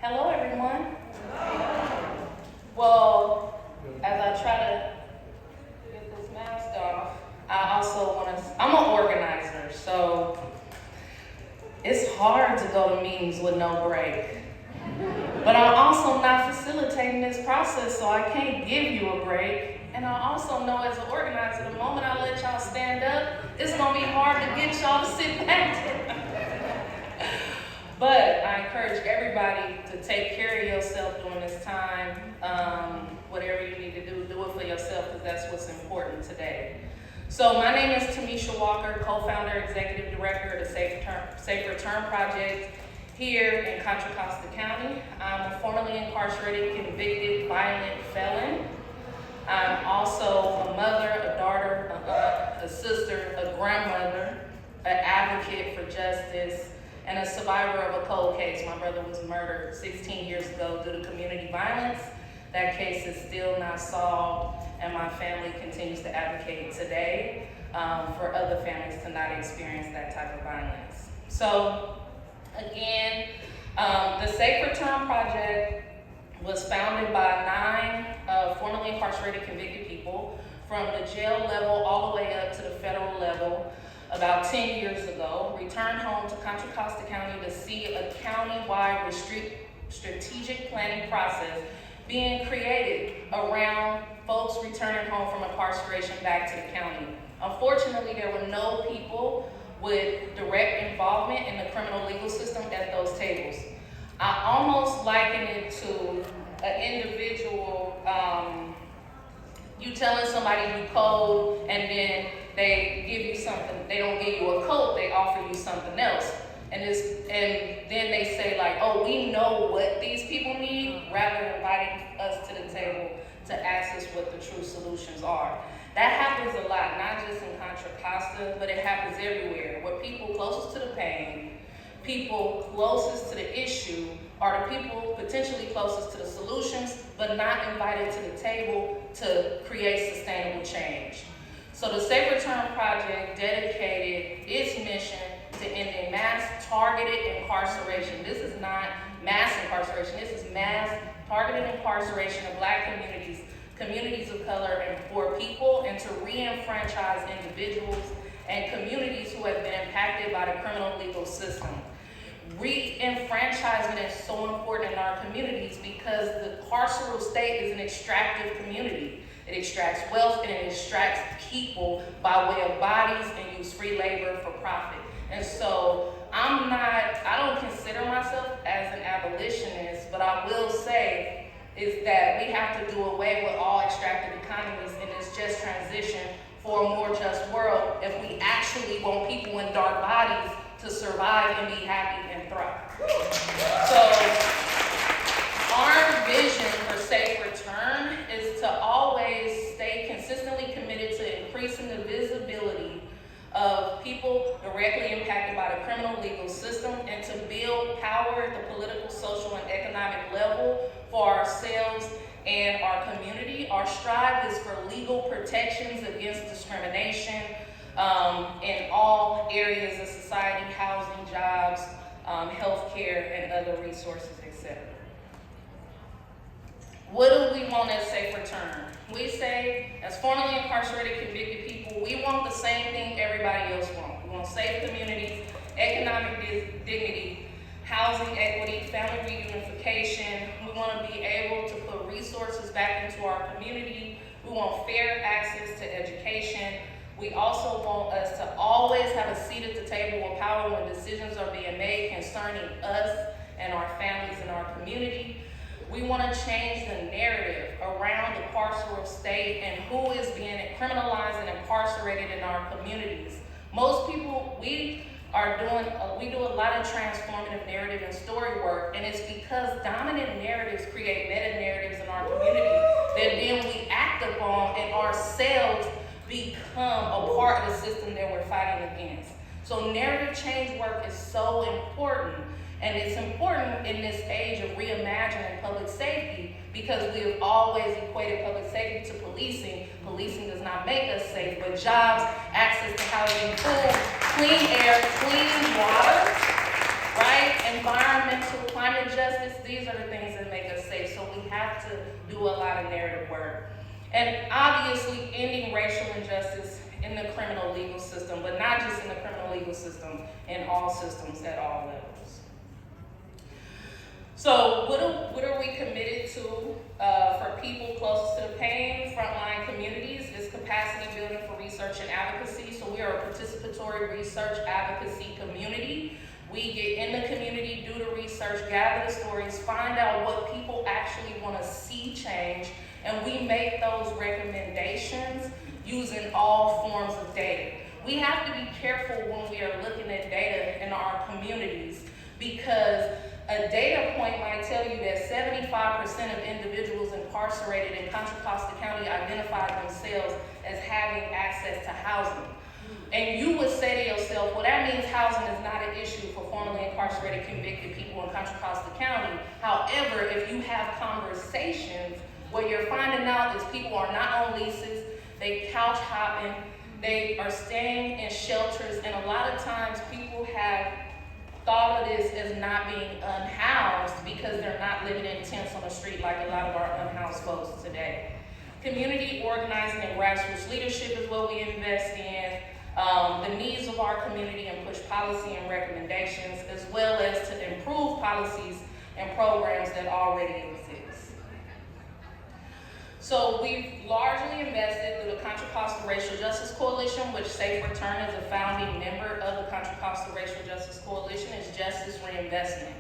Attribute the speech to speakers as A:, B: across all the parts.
A: Hello, everyone. Well, as I try to get this mask off, I also want to, I'm an organizer, so it's hard to go to meetings with no break. But I'm also not facilitating this process, so I can't give you a break. And I also know as an organizer, the moment I let y'all stand up, it's gonna be hard to get y'all to sit back. But I encourage everybody to take care of yourself during this time. Whatever you need to do it for yourself, because that's what's important today. So my name is Tamisha Walker, co-founder, executive director of the Safe Return Project here in Contra Costa County. I'm a formerly incarcerated, convicted, violent felon. I'm also a mother, a daughter, a aunt, a sister, a grandmother, an advocate for justice, and a survivor of a cold case. My brother was murdered 16 years ago due to community violence. That case is still not solved, and my family continues to advocate today for other families to not experience that type of violence. So, again, the Safe Return Project was founded by 9 formerly incarcerated convicted people from the jail level all the way up to the federal level. About 10 years ago, returned home to Contra Costa County to see a county-wide strategic planning process being created around folks returning home from incarceration back to the county. Unfortunately, there were no people with direct involvement in the criminal legal system at those tables. I almost liken it to an individual, you telling somebody you code, and then they give you something. They don't give you a coat, they offer you something else. And then they say like, oh, we know what these people need, rather than inviting us to the table to ask us what the true solutions are. That happens a lot, not just in Contra Costa, but it happens everywhere, where people closest to the pain, people closest to the issue, are the people potentially closest to the solutions, but not invited to the table to create sustainable change. So the Safe Return Project dedicated its mission to ending mass targeted incarceration. This is not mass incarceration, this is mass targeted incarceration of Black communities, communities of color, and poor people, and to re-enfranchise individuals and communities who have been impacted by the criminal legal system. Re-enfranchisement is so important in our communities because the carceral state is an extractive community. It extracts wealth and it extracts people by way of bodies and use free labor for profit. And so I don't consider myself as an abolitionist, but I will say is that we have to do away with all extractive economies in this just transition for a more just world if we actually want people in dark bodies to survive and be happy and thrive. So our vision for Safe Return is to always stay consistently committed to increasing the visibility of people directly impacted by the criminal legal system and to build power at the political, social, and economic level for ourselves and our community. Our strive is for legal protections against discrimination in all areas of society, housing, jobs, healthcare, and other resources, etc. What do we want as Safe Return? We say, as formerly incarcerated, convicted people, we want the same thing everybody else wants. We want safe communities, economic dignity, housing equity, family reunification. We want to be able to put resources back into our community. We want fair access to education. We also want us to always have a seat at the table of power when decisions are being made concerning us and our families and our community. We want to change the narrative around the carceral state and who is being criminalized and incarcerated in our communities. Most people, we do a lot of transformative narrative and story work, and it's because dominant narratives create meta narratives in our community that then we act upon and ourselves become a part of the system that we're fighting against. So narrative change work is so important. And it's important in this age of reimagining public safety because we have always equated public safety to policing. Policing does not make us safe, but jobs, access to housing, food, clean air, clean water, right? Environmental climate justice, these are the things that make us safe. So we have to do a lot of narrative work. And obviously ending racial injustice in the criminal legal system, but not just in the criminal legal system, in all systems at all levels. So what are we committed to for people closest to the pain? Frontline Communities is capacity building for research and advocacy. So we are a participatory research advocacy community. We get in the community, do the research, gather the stories, find out what people actually want to see change, and we make those recommendations using all forms of data. We have to be careful when we are looking at data in our communities, because a data point might tell you that 75% of individuals incarcerated in Contra Costa County identified themselves as having access to housing. And you would say to yourself, well, that means housing is not an issue for formerly incarcerated convicted people in Contra Costa County. However, if you have conversations, what you're finding out is people are not on leases, they couch hopping, they are staying in shelters, and a lot of times people have thought of this as not being unhoused because they're not living in tents on the street like a lot of our unhoused folks today. Community organizing and grassroots leadership is what we invest in. The needs of our community and push policy and recommendations, as well as to improve policies and programs that already exist. So we've largely invested through the Contra Costa Racial Justice Coalition, which Safe Return is a founding member of the Contra Costa Racial Justice Coalition, is Justice Reinvestment.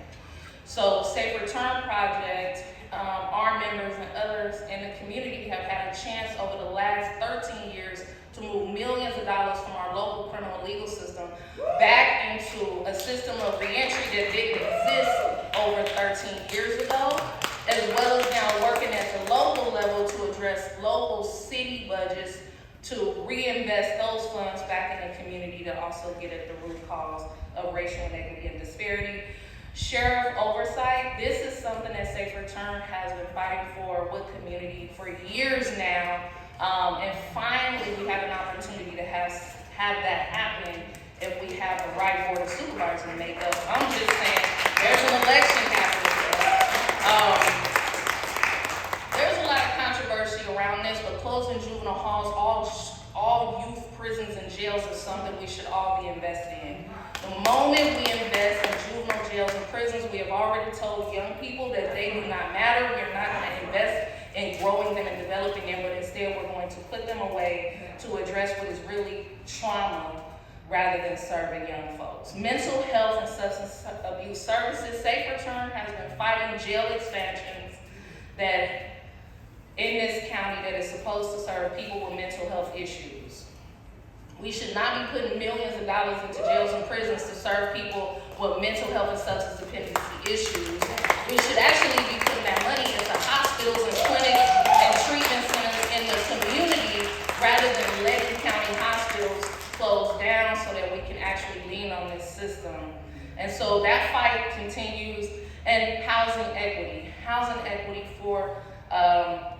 A: So Safe Return Project, our members and others in the community have had a chance over the last 13 years to move millions of dollars from our local criminal legal system back into a system of reentry that didn't exist over 13 years ago, as well as now working at the local level to address local city budgets to reinvest those funds back in the community to also get at the root cause of racial inequity and disparity. Sheriff oversight, this is something that Safe Return has been fighting for with community for years now. And finally, we have an opportunity to have that happen if we have the right board of supervisors to make up. I'm just saying, there's an election happening. There's a lot of controversy around this, but closing juvenile halls, all youth prisons and jails is something we should all be invested in. The moment we invest in juvenile jails and prisons, we have already told young people that they do not matter. We're not going to invest in growing them and developing them, but instead we're going to put them away to address what is really trauma rather than serving young folks. Mental health and substance abuse services, Safe Return has been fighting jail expansions that in this county that is supposed to serve people with mental health issues. We should not be putting millions of dollars into jails and prisons to serve people with mental health and substance dependency issues. We should actually be putting that money into hospitals and clinics and treatment centers in the community rather than letting county hospitals close down so that we can actually lean on this system. And so that fight continues. And housing equity for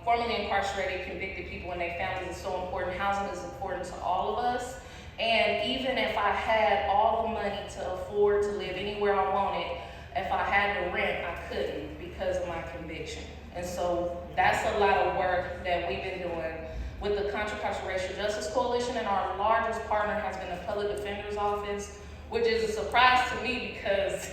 A: formerly incarcerated convicted people and their families is so important. Housing is important to all of us. And even if I had all the money to afford to live anywhere I wanted, if I had to rent, I couldn't because of my conviction. And so that's a lot of work that we've been doing with the Contra Costa Racial Justice Coalition, and our largest partner has been the Public Defender's Office, which is a surprise to me because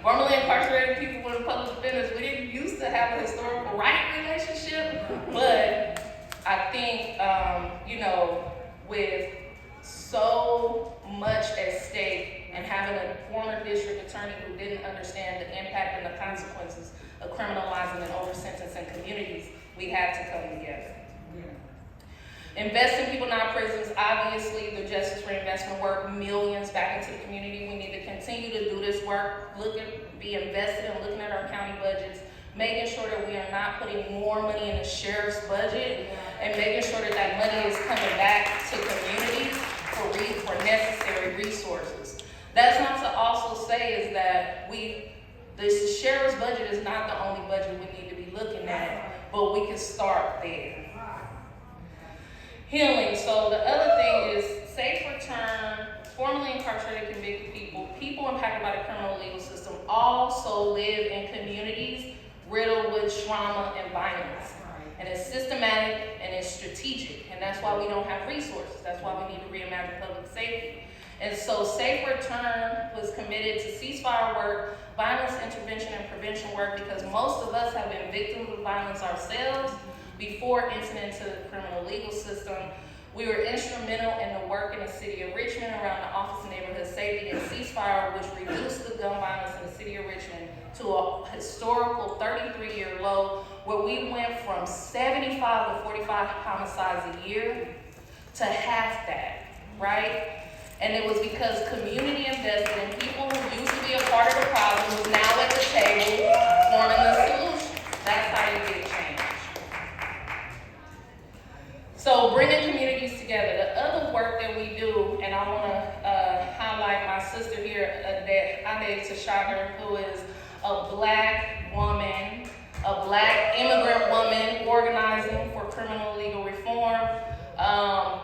A: formerly incarcerated people with public defenders, we didn't used to have a historical right relationship, but I think, with so much at stake and having a former district attorney who didn't understand the impact and the consequences of criminalizing and over-sentencing communities, we had to come together. Invest in people in our prisons, obviously the Justice Reinvestment work, millions back into the community. We need to continue to do this work, be invested in looking at our county budgets, making sure that we are not putting more money in the sheriff's budget, and making sure that that money is coming back to communities for necessary resources. That's not to also say is that the sheriff's budget is not the only budget we need to be looking at, but we can start there. Healing. So the other thing is Safe Return formerly incarcerated convicted people impacted by the criminal legal system also live in communities riddled with trauma and violence. And it's systematic and it's strategic, and that's why we don't have resources. That's why we need to reimagine public safety. And so Safe Return was committed to ceasefire work, violence intervention and prevention work, because most of us have been victims of violence ourselves before entering into the criminal legal system. We were instrumental in the work in the city of Richmond around the Office of Neighborhood Safety and ceasefire, which reduced the gun violence in the city of Richmond to a historical 33-year low, where we went from 75 to 45 homicides a year to half that, right? And it was because community invested in people who used to be a part of the problem, who's now at the table forming the solution. That's how you get change. So bringing communities together. The other work that we do, and I want to highlight my sister here, Tamisha, who is a Black woman, a Black immigrant woman organizing for criminal legal reform.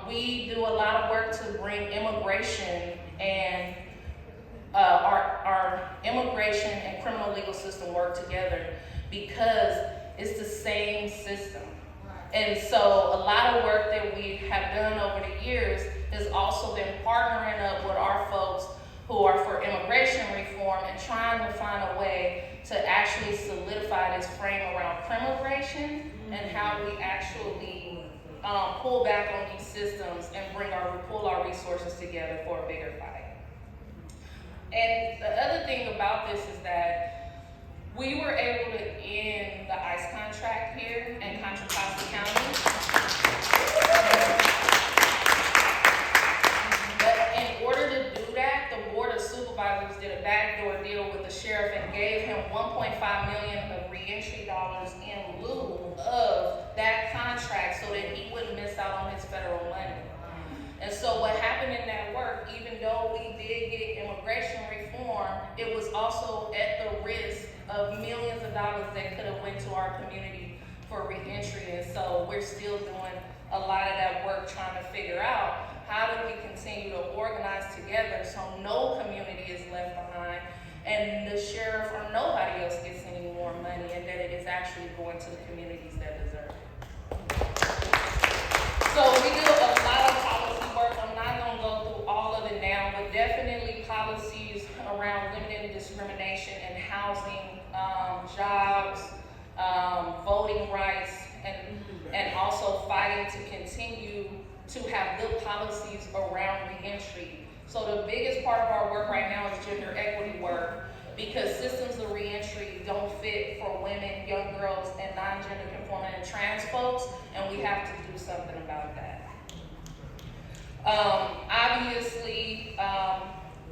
A: We do a lot of work to bring immigration and our immigration and criminal legal system work together, because it's the same system. And so a lot of work that we have done over the years has also been partnering up with our folks who are for immigration reform and trying to find a way to actually solidify this frame around criminalization and how we actually pull back on these systems and pull our resources together for a bigger fight. And the other thing about this is that we were able to end the ICE contract here in Contra Costa County. But in order to do that, the Board of Supervisors did a backdoor deal with the sheriff and gave him $1.5 million of reentry dollars in lieu of that contract so that he wouldn't miss out on his federal money. And so what happened in that work, even though we did get immigration reform, it was also at the risk of millions of dollars that could have went to our community for reentry. And so we're still doing a lot of that work trying to figure out how do we continue to organize together so no community is left behind and the sheriff or nobody else gets any more money, and that it is actually going to the communities that deserve it. So we do a lot of policy work. I'm not going to go through all of it now, but definitely policies around limiting discrimination in housing, jobs, voting rights, and also fighting to continue to have good policies around reentry. So the biggest part of our work right now is gender equity work, because systems of reentry don't fit for women, young girls, and non-gender conforming and trans folks, and we have to do something about that. Obviously,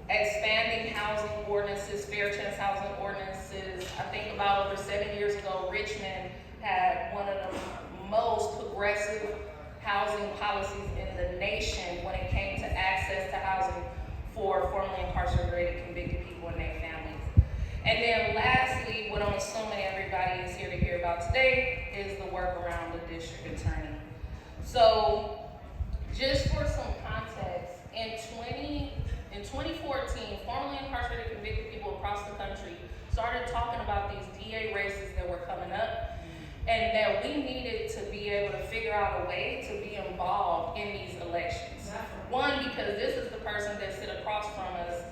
A: expanding housing ordinances, fair chance housing ordinances. I think about over 7 years ago, Richmond had one of the most progressive housing policies in the nation when it came to access to housing for formerly incarcerated convicted people and their families. And then lastly, what I'm assuming everybody is here to hear about today is the work around the district attorney. So just for some context, in 2014, formerly incarcerated convicted people across the country started talking about these DA races that were coming up, and that we needed to be able to figure out a way to be involved in these elections. One, because this is the person that sit across from us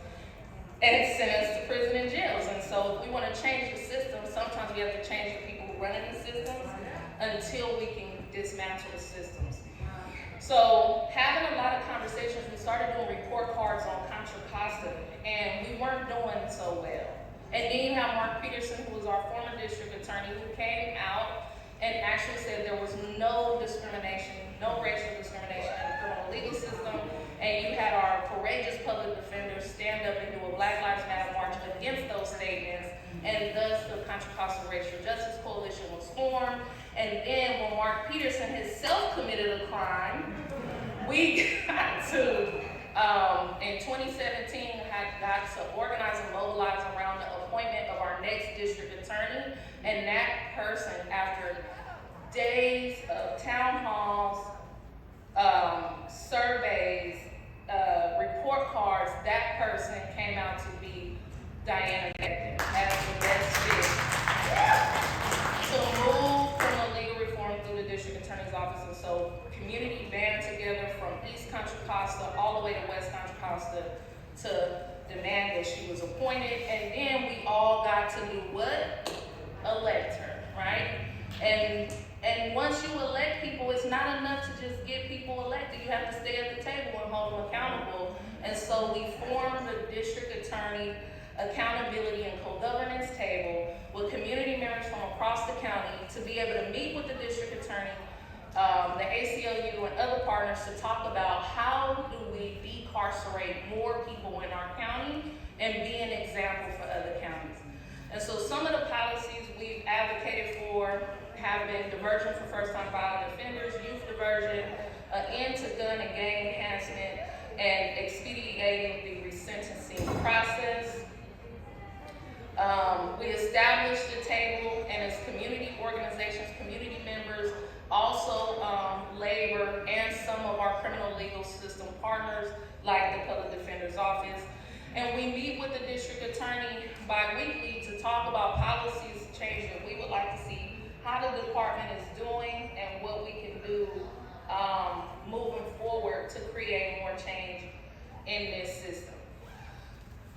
A: and sent us to prison and jails. And so if we want to change the system, sometimes we have to change the people who run in the systems until we can dismantle the systems. So having a lot of conversations, we started doing report cards on Contra Costa, and we weren't doing so well. And then you have Mark Peterson, who was our former district attorney, who came out and actually said there was no discrimination, no racial discrimination in the criminal legal system. And you had our courageous public defenders stand up and do a Black Lives Matter march against those statements, and thus the Contra Costa Racial Justice Coalition was formed. And then when Mark Peterson himself committed a crime, we got to, in 2017, got to organize and mobilize around the appointment of our next district attorney. And that person, after days of town halls, surveys, report cards, East Contra Costa all the way to West Contra Costa to demand that she was appointed. And then we all got to do what? Elect her, right? And once you elect people, it's not enough to just get people elected. You have to stay at the table and hold them accountable. And so we formed the District Attorney Accountability and Co-Governance Table with community members from across the county to be able to meet with the District Attorney, the ACLU, and other partners to talk about how do we decarcerate more people in our county and be an example for other counties. And so some of the policies we've advocated for have been diversion for first-time violent offenders, youth diversion, end to gun and gang enhancement, and expediting the resentencing process. We established the table, and as community organizations, community members, also labor, and some of our criminal legal system partners, like the Public Defender's Office. And we meet with the district attorney bi-weekly to talk about policies change that we would like to see, how the department is doing, and what we can do moving forward to create more change in this system.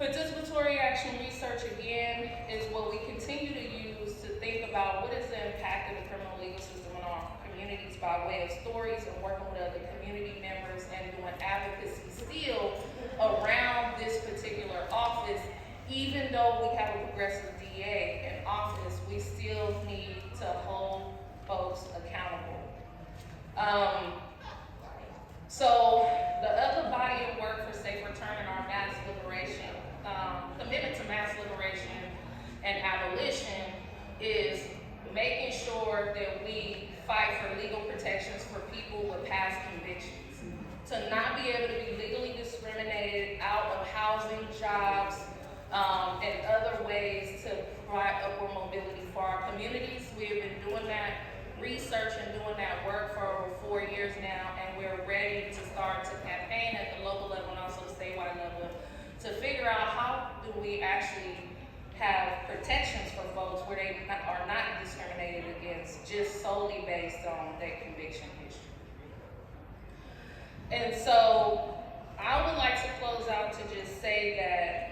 A: Participatory action research, again, is what we continue to use to think about what is the impact of the criminal legal system in our communities by way of stories and working with other community members and doing advocacy still around this particular office. Even though we have a progressive DA in office, we still need to hold folks accountable. So the other body of work for safe return in our mass liberation, commitment to mass liberation and abolition, is making sure that we fight for legal protections for people with past convictions, to not be able to be legally discriminated out of housing, jobs, and other ways to provide upward mobility for our communities. We have been doing that research and doing that work for over 4 years now, and we're ready to start to campaign at the local level and also the statewide level to figure out how do we actually have protections for folks where they are not discriminated against just solely based on their conviction history. And so I would like to close out to just say that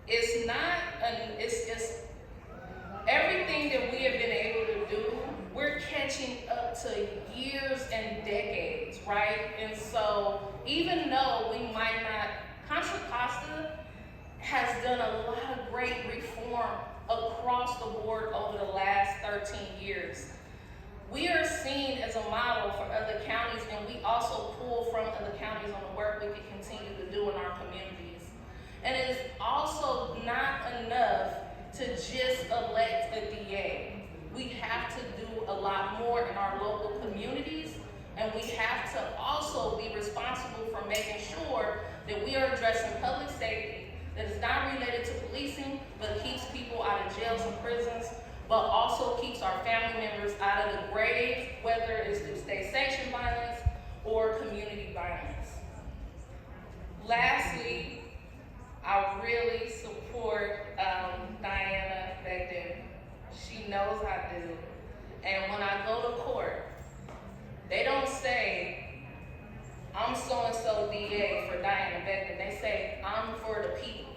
A: it's everything that we have been able to do, we're catching up to years and decades, right? And so even though we might not, Contra Costa has done a lot of great reform across the board over the last 13 years. We are seen as a model for other counties, and we also pull from other counties on the work we can continue to do in our communities. And it is also not enough to just elect a DA. We have to do a lot more in our local communities, and we have to also be responsible for making sure that we are addressing public safety that is not related to policing, but keeps people out of jails and prisons, but also keeps our family members out of the grave, whether it's through state-sanctioned violence or community violence. Lastly, I really support Diana Becton. She knows I do. And when I go to court, they don't say, I'm so-and-so DA for Diana Becton. They say, I'm for the people.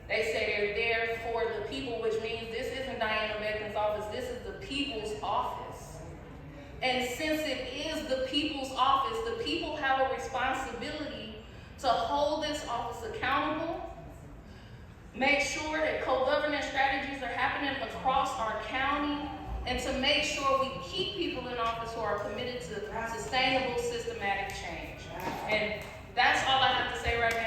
A: They say they're there for the people, which means this isn't Diana Becton's office, this is the people's office. And since it is the people's office, the people have a responsibility to hold this office accountable, make sure that co-governance strategies are happening across our county, and to make sure we keep people in office who are committed to sustainable, systematic change. And that's all I have to say right now.